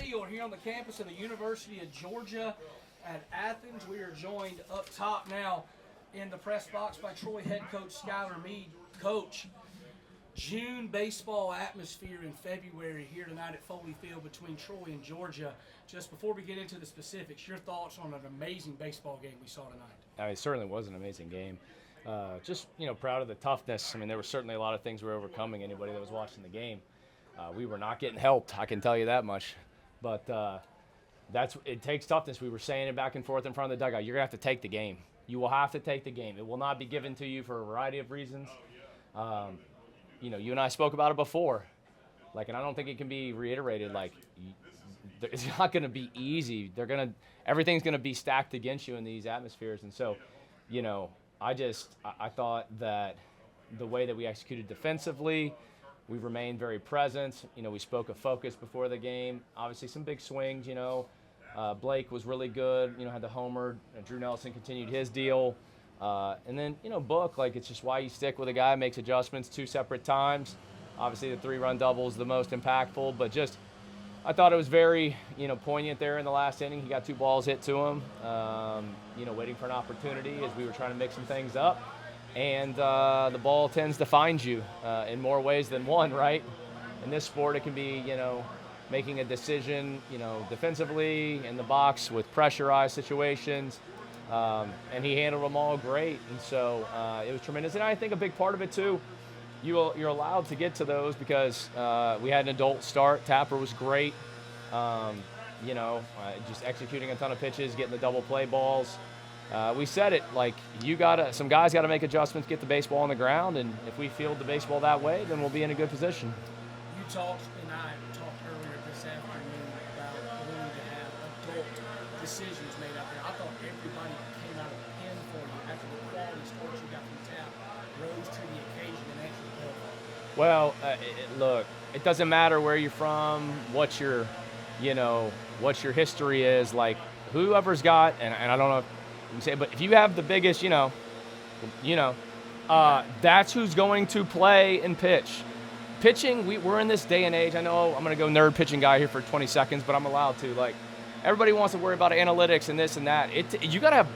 deal here on the campus of the University of Georgia at Athens. We are joined up top now in the press box by Troy head coach Skylar Meade. Coach, June baseball atmosphere in February here tonight at Foley Field between Troy and Georgia. Just before we get into the specifics, your thoughts on an amazing baseball game we saw tonight? It certainly was an amazing game. Just, proud of the toughness. I mean, there were certainly a lot of things we were overcoming. Anybody that was watching the game, we were not getting helped, I can tell you that much. But it takes toughness. We were saying it back and forth in front of the dugout. You're going to have to take the game. You will have to take the game. It will not be given to you for a variety of reasons. You and I spoke about it before. And I don't think it can be reiterated. It's not going to be easy. Everything's going to be stacked against you in these atmospheres. And so, I thought that the way that we executed defensively, we remained very present. We spoke of focus before the game. Obviously, some big swings. Blake was really good. Had the homer. Drew Nelson continued his deal. And then, Book, it's just why you stick with a guy, makes adjustments 2 separate times. Obviously, the 3-run double is the most impactful, but I thought it was very, poignant there in the last inning. He got 2 balls hit to him, waiting for an opportunity as we were trying to mix some things up. And the ball tends to find you in more ways than one, right? In this sport, it can be, making a decision, defensively in the box with pressurized situations. And he handled them all great. And so it was tremendous. And I think a big part of it, too, you're allowed to get to those because we had an adult start. Tapper was great. Just executing a ton of pitches, getting the double play balls. We said it, some guys got to make adjustments, get the baseball on the ground, and if we field the baseball that way, then we'll be in a good position. You talked, and I talked earlier this afternoon about wanting to have adult decisions made out there. I thought everybody came out of the pen for you after the quality starts you got from tap, rose to the occasion and actually helped. Well, look, it doesn't matter where you're from, what your history is. Whoever's got, and I don't know if you can say, but if you have the biggest, that's who's going to play and pitch. Pitching, we're in this day and age. I know I'm going to go nerd pitching guy here for 20 seconds, but I'm allowed to. Everybody wants to worry about analytics and this and that. You gotta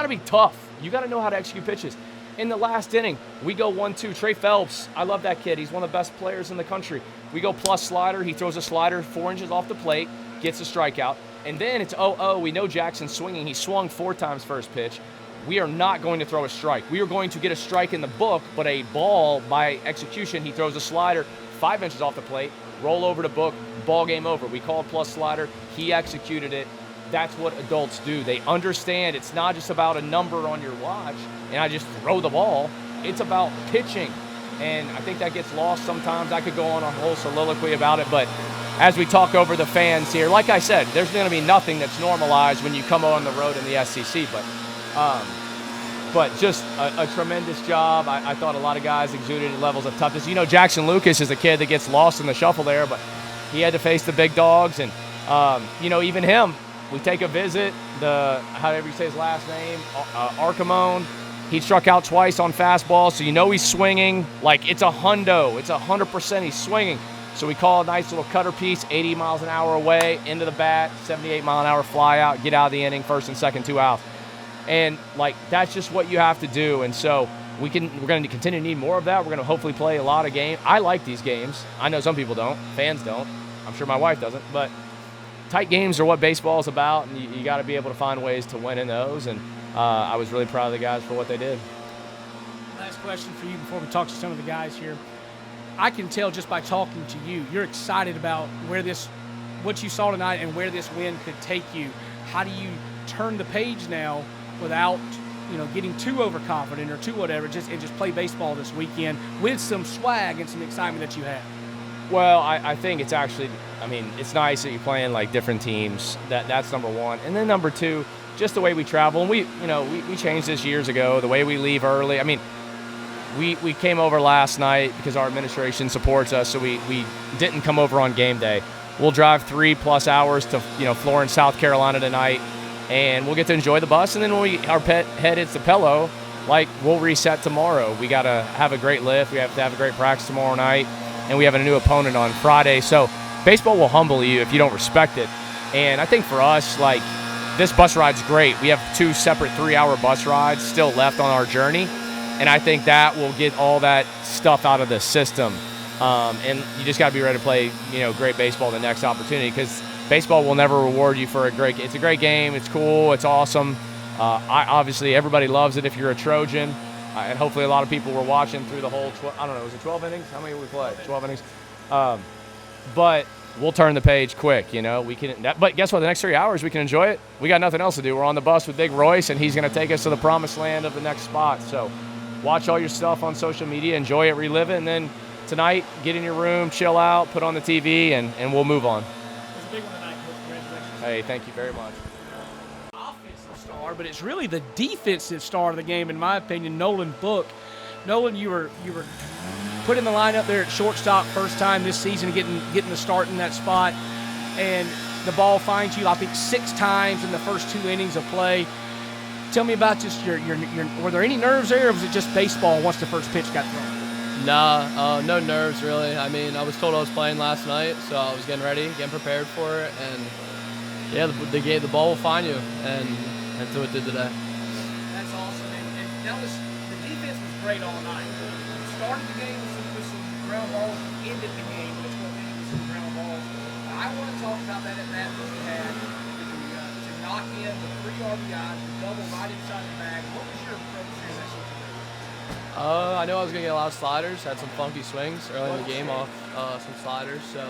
be tough. You gotta know how to execute pitches. In the last inning, we go 1-2. Trey Phelps, I love that kid. He's one of the best players in the country. We go plus slider. He throws a slider 4 inches off the plate, gets a strikeout. And then it's 0-0. We know Jackson's swinging. He swung 4 times first pitch. We are not going to throw a strike. We are going to get a strike in the book, but a ball by execution. He throws a slider 5 inches off the plate, roll over to Book, ball game over. We called plus slider. He executed it. That's what adults do. They understand it's not just about a number on your watch and I just throw the ball. It's about pitching. And I think that gets lost sometimes. I could go on a whole soliloquy about it, but as we talk over the fans here, like I said, there's going to be nothing that's normalized when you come on the road in the SEC, but just a tremendous job. I thought a lot of guys exuded levels of toughness. Jackson Lucas is a kid that gets lost in the shuffle there, but he had to face the big dogs. And, even him, we take a visit, however you say his last name, Archimone. He struck out twice on fastball, so he's swinging. It's a hundo. It's 100% he's swinging. So we call a nice little cutter piece, 80 miles an hour away, into the bat, 78 mile an hour fly out, get out of the inning, first and second, 2 outs. And that's just what you have to do. And so we're going to continue to need more of that. We're going to hopefully play a lot of games. I like these games. I know some people don't. Fans don't. I'm sure my wife doesn't. But tight games are what baseball is about, and you got to be able to find ways to win in those. And I was really proud of the guys for what they did. Last question for you before we talk to some of the guys here. I can tell just by talking to you, you're excited about what you saw tonight and where this win could take you. How do you turn the page now without, getting too overconfident or too whatever, and just play baseball this weekend with some swag and some excitement that you have? Well, I think it's actually, it's nice that you're playing different teams. That's number one. And then number two, just the way we travel. And we changed this years ago, the way we leave early. We came over last night because our administration supports us, so we didn't come over on game day. We'll drive 3+ hours to Florence, South Carolina tonight, and we'll get to enjoy the bus. And then when our head hits the pillow, we'll reset tomorrow. We got to have a great lift. We have to have a great practice tomorrow night, and we have a new opponent on Friday. So baseball will humble you if you don't respect it. And I think for us, like, this bus ride's great. We have 2 separate 3-hour bus rides still left on our journey, and I think that will get all that stuff out of the system. And you just got to be ready to play, great baseball the next opportunity, because baseball will never reward you for it's a great game. It's cool. It's awesome. Obviously, everybody loves it if you're a Trojan, and hopefully a lot of people were watching through the whole, was it 12 innings? How many did we play? 12 innings. But we'll turn the page quick, but guess what? The next 3 hours, we can enjoy it. We got nothing else to do. We're on the bus with Big Royce, and he's going to take us to the promised land of the next spot. So watch all your stuff on social media, enjoy it, relive it, and then tonight, get in your room, chill out, put on the TV, and we'll move on. It was a big one tonight, Coach. Congratulations. Hey, thank you very much. Offensive star, but it's really the defensive star of the game, in my opinion, Nolan Book. Nolan, you were put in the lineup there at shortstop first time this season, getting the start in that spot, and the ball finds you, I think, 6 times in the first 2 innings of play. Tell me about just your were there any nerves there, or was it just baseball once the first pitch got thrown? Nah, no nerves really. I mean, I was told I was playing last night, so I was getting ready, getting prepared for it, and yeah, the ball will find you, and that's what it did today. That's awesome, and that was, the defense was great all night. You started the game with some ground balls, you ended the game with some ground balls. I want to talk about that at bat that you had to knock in the 3 RBIs, the double right inside the bag. What was your approach to that situation? I knew I was going to get a lot of sliders, had some funky swings early in the game off some sliders, so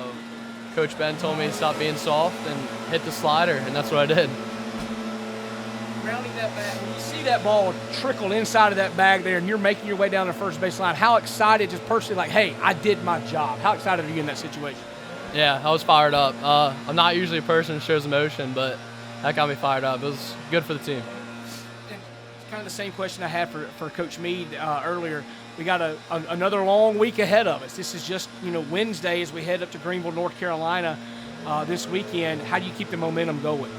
Coach Ben told me to stop being soft and hit the slider, and that's what I did. Grounding that bag, when you see that ball trickle inside of that bag there and you're making your way down the first base line, how excited, just personally, like, hey, I did my job. How excited are you in that situation? Yeah, I was fired up. I'm not usually a person who shows emotion, but that got me fired up. It was good for the team. And it's kind of the same question I had for Coach Meade earlier. We got another long week ahead of us. This is just, Wednesday as we head up to Greenville, North Carolina this weekend. How do you keep the momentum going?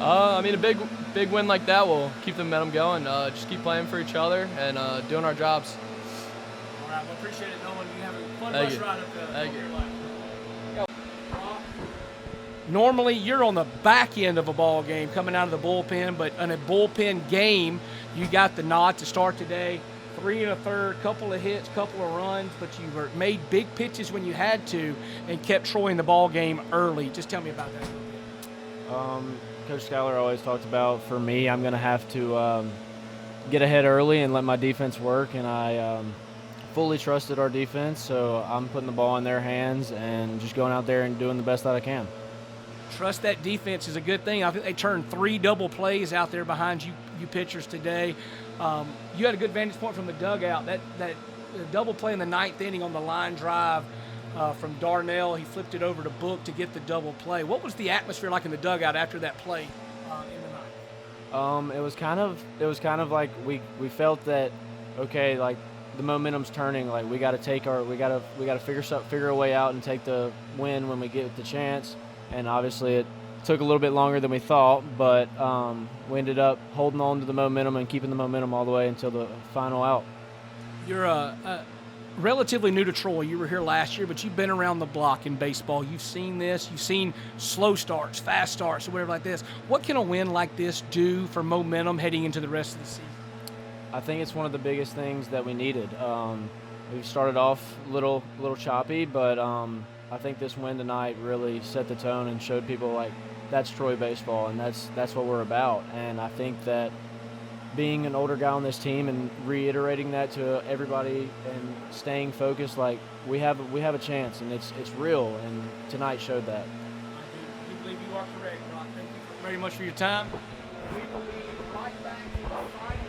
I mean, a big win like that will keep the momentum going. Just keep playing for each other and doing our jobs. All right, well, appreciate it, Nolan. You have a fun Thank bus you. ride up there. Thank you. Normally, you're on the back end of a ball game coming out of the bullpen, but in a bullpen game, you got the nod to start today. 3 1/3, couple of hits, couple of runs, but you made big pitches when you had to and kept Troy in the ball game early. Just tell me about that a little bit. Coach Skylar always talked about, for me, I'm going to have to get ahead early and let my defense work, and I fully trusted our defense, so I'm putting the ball in their hands and just going out there and doing the best that I can. Trust that defense is a good thing. I think they turned 3 double plays out there behind you pitchers today. You had a good vantage point from the dugout. That double play in the 9th inning on the line drive from Darnell, he flipped it over to Book to get the double play. What was the atmosphere like in the dugout after that play in the 9th? It was kind of like we felt that, okay, like the momentum's turning. Like we got to figure a way out and take the win when we get the chance. And obviously it took a little bit longer than we thought, but we ended up holding on to the momentum and keeping the momentum all the way until the final out. You're relatively new to Troy. You were here last year, but you've been around the block in baseball. You've seen this. You've seen slow starts, fast starts, or whatever like this. What can a win like this do for momentum heading into the rest of the season? I think it's one of the biggest things that we needed. We started off a little choppy, but I think this win tonight really set the tone and showed people like that's Troy baseball, and that's what we're about. And I think that being an older guy on this team and reiterating that to everybody and staying focused, like we have a chance, and it's real. And tonight showed that. I do believe you are correct, Brock. Thank you very much for your time. We will be right back on Friday.